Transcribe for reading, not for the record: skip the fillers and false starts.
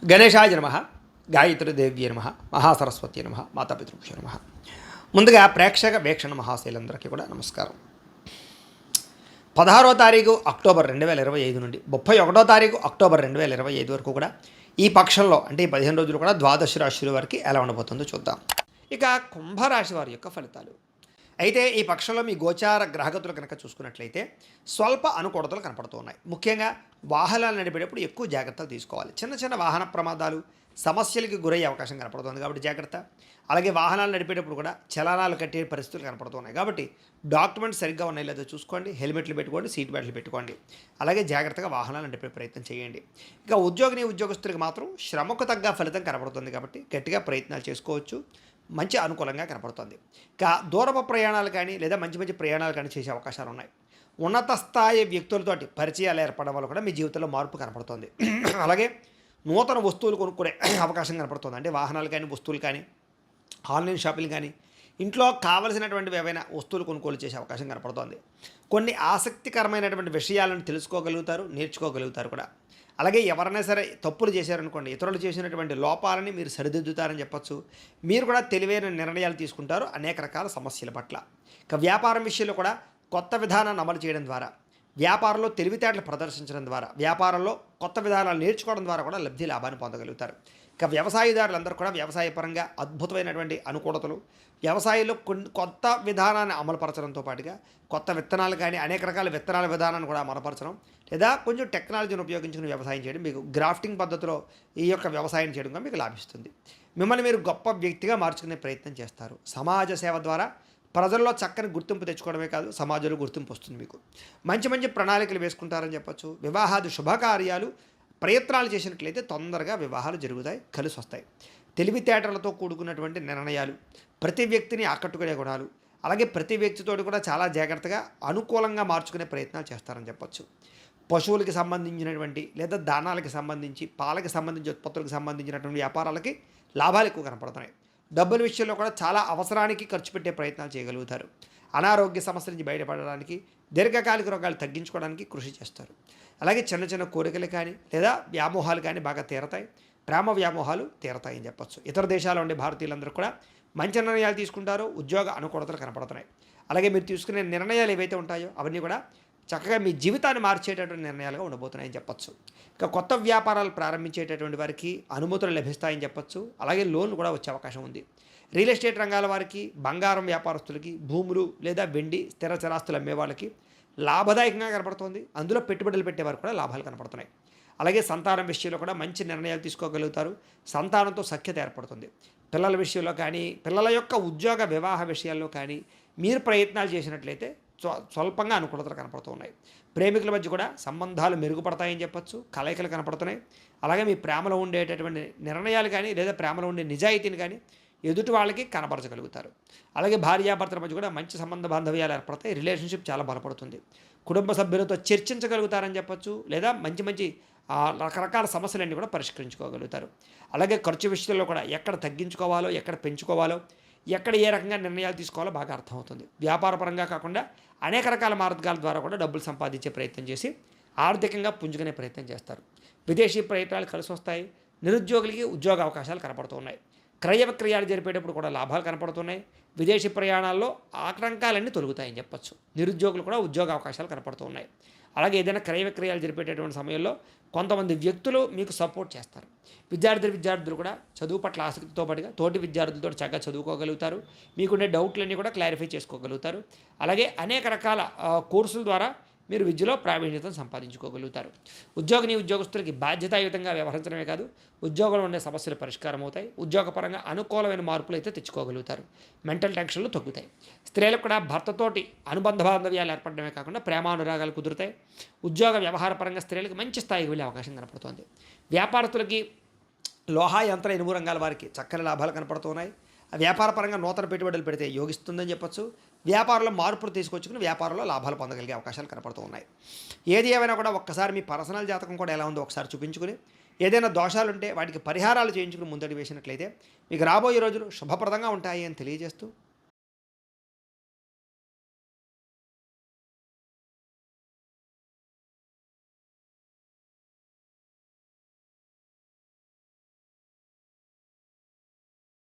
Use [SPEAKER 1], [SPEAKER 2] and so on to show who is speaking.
[SPEAKER 1] గణేశాయ నమః, గాయత్రీదేవ్యై నమః, మహాసరస్వతి నమః, మాతాపితృభ్యో నమః. ముందుగా ప్రేక్షక వీక్షణ మహాశైలందరికీ కూడా నమస్కారం. 16వ తారీఖు అక్టోబర్ 2025 నుండి 31వ తారీఖు అక్టోబర్ 2025 వరకు కూడా ఈ పక్షంలో అంటే ఈ 15 రోజులు కూడా ద్వాదశ రాశుల వారికి ఎలా ఉండబోతుందో చూద్దాం. ఇక కుంభరాశి వారి యొక్క ఫలితాలు. అయితే ఈ పక్షంలో మీ గోచార గ్రహగతులు కనుక చూసుకున్నట్లయితే స్వల్ప అనుకూలతలు కనపడుతూ ఉన్నాయి. ముఖ్యంగా వాహనాలు నడిపేటప్పుడు ఎక్కువ జాగ్రత్తలు తీసుకోవాలి. చిన్న చిన్న వాహన ప్రమాదాలు సమస్యలకి గురయ్యే అవకాశం కనపడుతుంది కాబట్టి జాగ్రత్త. అలాగే వాహనాలు నడిపేటప్పుడు కూడా చలనాలు కట్టే పరిస్థితులు కనపడుతున్నాయి కాబట్టి డాక్యుమెంట్స్ సరిగ్గా ఉన్నాయి లేదో చూసుకోండి. హెల్మెట్లు పెట్టుకోండి, సీట్ బెల్ట్లు పెట్టుకోండి. అలాగే జాగ్రత్తగా వాహనాలు నడిపే ప్రయత్నం చేయండి. ఇక ఉద్యోగస్తులకు మాత్రం శ్రమకు తగ్గ ఫలితం కనపడుతుంది కాబట్టి గట్టిగా ప్రయత్నాలు చేసుకోవచ్చు. మంచి అనుకూలంగా కనపడుతుంది. ఇక దూరపు ప్రయాణాలు కానీ లేదా మంచి మంచి ప్రయాణాలు కానీ చేసే అవకాశాలు ఉన్నాయి. ఉన్నత స్థాయి వ్యక్తులతోటి పరిచయాలు ఏర్పడడం వల్ల కూడా మీ జీవితంలో మార్పు కనపడుతుంది. అలాగే నూతన వస్తువులు కొనుక్కునే అవకాశం కనపడుతుంది. అంటే వాహనాలు కానీ వస్తువులు కానీ ఆన్లైన్ షాపింగ్ కానీ ఇంట్లో కావలసినటువంటి ఏవైనా వస్తువులు కొనుగోలు చేసే అవకాశం కనపడుతుంది. కొన్ని ఆసక్తికరమైనటువంటి విషయాలను తెలుసుకోగలుగుతారు, నేర్చుకోగలుగుతారు కూడా. అలాగే ఎవరైనా సరే తప్పులు చేశారనుకోండి, ఇతరులు చేసినటువంటి లోపాలని మీరు సరిదిద్దుతారని చెప్పచ్చు. మీరు కూడా తెలివైన నిర్ణయాలు తీసుకుంటారు అనేక రకాల సమస్యల పట్ల. ఇక వ్యాపారం విషయంలో కూడా కొత్త విధానాన్ని అమలు చేయడం ద్వారా, వ్యాపారంలో తెలివితేటలు ప్రదర్శించడం ద్వారా, వ్యాపారంలో కొత్త విధానాలు నేర్చుకోవడం ద్వారా కూడా లబ్ధి లాభాన్ని పొందగలుగుతారు. ఇక వ్యవసాయదారులందరూ కూడా వ్యవసాయపరంగా అద్భుతమైనటువంటి అనుకూలతలు, వ్యవసాయంలో కొత్త విధానాన్ని అమలుపరచడంతో పాటుగా కొత్త విత్తనాలు కానీ అనేక రకాల విత్తనాల విధానాన్ని కూడా అమలుపరచడం లేదా కొంచెం టెక్నాలజీని ఉపయోగించుకుని వ్యవసాయం చేయడం, మీకు గ్రాఫ్టింగ్ పద్ధతిలో ఈ యొక్క వ్యవసాయం చేయడం మీకు లాభిస్తుంది. మిమ్మల్ని మీరు గొప్ప వ్యక్తిగా మార్చుకునే ప్రయత్నం చేస్తారు. సమాజ సేవ ద్వారా ప్రజల్లో చక్కని గుర్తింపు తెచ్చుకోవడమే కాదు, సమాజంలో గుర్తింపు వస్తుంది. మీకు మంచి మంచి ప్రణాళికలు వేసుకుంటారని చెప్పచ్చు. వివాహాది శుభకార్యాలు ప్రయత్నాలు చేసినట్లయితే తొందరగా వివాహాలు జరుగుతాయి, కలిసి వస్తాయి. తెలివితేటలతో కూడుకున్నటువంటి నిర్ణయాలు, ప్రతి వ్యక్తిని ఆకట్టుకునే గుణాలు, అలాగే ప్రతి వ్యక్తితో కూడా చాలా జాగ్రత్తగా అనుకూలంగా మార్చుకునే ప్రయత్నాలు చేస్తారని చెప్పచ్చు. పశువులకి సంబంధించినటువంటి లేదా దానాలకి సంబంధించి, పాలకి సంబంధించి, ఉత్పత్తులకు సంబంధించినటువంటి వ్యాపారాలకి లాభాలు ఎక్కువ కనపడుతున్నాయి. డబ్బుల విషయంలో కూడా చాలా అవసరానికి ఖర్చు పెట్టే ప్రయత్నాలు చేయగలుగుతారు. అనారోగ్య సమస్యల నుంచి బయటపడడానికి, దీర్ఘకాలిక రోగాలు తగ్గించుకోవడానికి కృషి చేస్తారు. అలాగే చిన్న చిన్న కోరికలు కానీ లేదా వ్యామోహాలు కానీ బాగా తీరతాయి. ప్రేమ వ్యామోహాలు తీరతాయని చెప్పచ్చు. ఇతర దేశాల్లో ఉండే భారతీయులందరూ కూడా మంచి నిర్ణయాలు తీసుకుంటారో ఉద్యోగ అనుకూలతలు కనపడుతున్నాయి. అలాగే మీరు తీసుకునే నిర్ణయాలు ఏవైతే ఉంటాయో అవన్నీ కూడా చక్కగా మీ జీవితాన్ని మార్చేటటువంటి నిర్ణయాలుగా ఉండబోతున్నాయని చెప్పచ్చు. ఇక కొత్త వ్యాపారాలు ప్రారంభించేటటువంటి వారికి అనుమతులు లభిస్తాయని చెప్పచ్చు. అలాగే లోన్లు కూడా వచ్చే అవకాశం ఉంది. రియల్ ఎస్టేట్ రంగాల వారికి, బంగారం వ్యాపారస్తులకి, భూములు లేదా వెండి స్థిర చరాస్తులు అమ్మే వాళ్ళకి లాభదాయకంగా కనపడుతుంది. అందులో పెట్టుబడులు పెట్టేవారు కూడా లాభాలు కనపడుతున్నాయి. అలాగే సంతానం విషయంలో కూడా మంచి నిర్ణయాలు తీసుకోగలుగుతారు. సంతానంతో సఖ్యత ఏర్పడుతుంది. పిల్లల విషయంలో కానీ, పిల్లల యొక్క ఉద్యోగ వివాహ విషయాల్లో కానీ మీరు ప్రయత్నాలు చేసినట్లయితే స్వల్పంగా అనుకూలతలు కనపడుతూ ఉన్నాయి. ప్రేమికుల మధ్య కూడా సంబంధాలు మెరుగుపడతాయని చెప్పచ్చు. కలయికలు కనపడుతున్నాయి. అలాగే మీ ప్రేమలో ఉండేటటువంటి నిర్ణయాలు కానీ లేదా ప్రేమలో ఉండే నిజాయితీని కానీ ఎదుటి వాళ్ళకి కనపరచగలుగుతారు. అలాగే భార్యాభర్తల మధ్య కూడా మంచి సంబంధ బాంధవ్యాలు ఏర్పడతాయి. రిలేషన్షిప్ చాలా బలపడుతుంది. కుటుంబ సభ్యులతో చర్చించగలుగుతారని చెప్పచ్చు. లేదా మంచి మంచి రకరకాల సమస్యలన్నీ కూడా పరిష్కరించుకోగలుగుతారు. అలాగే ఖర్చు విషయంలో కూడా ఎక్కడ తగ్గించుకోవాలో, ఎక్కడ పెంచుకోవాలో, ఎక్కడ ఏ రకంగా నిర్ణయాలు తీసుకోవాలో బాగా అర్థమవుతుంది. వ్యాపారపరంగా కాకుండా అనేక రకాల మార్గాల ద్వారా కూడా డబ్బులు సంపాదించే ప్రయత్నం చేసి ఆర్థికంగా పుంజుకునే ప్రయత్నం చేస్తారు. విదేశీ ప్రయత్నాలు కలిసి వస్తాయి. నిరుద్యోగులకి ఉద్యోగ అవకాశాలు కనపడుతూ ఉన్నాయి. క్రయ విక్రయాలు జరిపేటప్పుడు కూడా లాభాలు కనపడుతున్నాయి. విదేశీ ప్రయాణాల్లో ఆటంకాలన్నీ తొలుగుతాయని చెప్పచ్చు. నిరుద్యోగులు కూడా ఉద్యోగ అవకాశాలు కనపడుతూ ఉన్నాయి. అలాగే ఏదైనా క్రయ విక్రయాలు జరిపేటటువంటి సమయంలో కొంతమంది వ్యక్తులు మీకు సపోర్ట్ చేస్తారు. విద్యార్థులు కూడా చదువు పట్ల ఆసక్తితో పాటుగా తోటి విద్యార్థులతో చక్కగా చదువుకోగలుగుతారు. మీకుండే డౌట్లన్నీ కూడా క్లారిఫై చేసుకోగలుగుతారు. అలాగే అనేక రకాల కోర్సుల ద్వారా మీరు విద్యలో ప్రావీణ్యతను సంపాదించుకోగలుగుతారు. ఉద్యోగస్తులకి బాధ్యతాయుతంగా వ్యవహరించడమే కాదు, ఉద్యోగంలో ఉండే సమస్యలు పరిష్కారం అవుతాయి. ఉద్యోగపరంగా అనుకూలమైన మార్పులు అయితే తెచ్చుకోగలుగుతారు. మెంటల్ టెన్షన్లు తగ్గుతాయి. స్త్రీలకు కూడా భర్తతోటి అనుబంధ బాంధవ్యాలు ఏర్పడమే కాకుండా ప్రేమానురాగాలు కుదురుతాయి. ఉద్యోగ వ్యవహారపరంగా స్త్రీలకు మంచి స్థాయికి వెళ్ళే అవకాశం కనపడుతుంది. వ్యాపారస్తులకి లోహా యంత్ర ఇనుము రంగాల వారికి చక్కని లాభాలు కనపడుతున్నాయి. వ్యాపారపరంగా నూతన పెట్టుబడులు పెడితే యోగిస్తుందని చెప్పచ్చు. వ్యాపారంలో మార్పులు తీసుకొచ్చుకుని వ్యాపారంలో లాభాలు పొందగలిగే అవకాశాలు కనపడుతూ ఉన్నాయి. ఏది ఏమైనా కూడా ఒక్కసారి మీ పర్సనల్ జాతకం కూడా ఎలా ఉందో ఒకసారి చూపించుకుని ఏదైనా దోషాలుంటే వాటికి పరిహారాలు చేయించుకుని ముందడి వేసినట్లయితే మీకు రాబోయే రోజులు శుభప్రదంగా ఉంటాయి అని తెలియజేస్తూ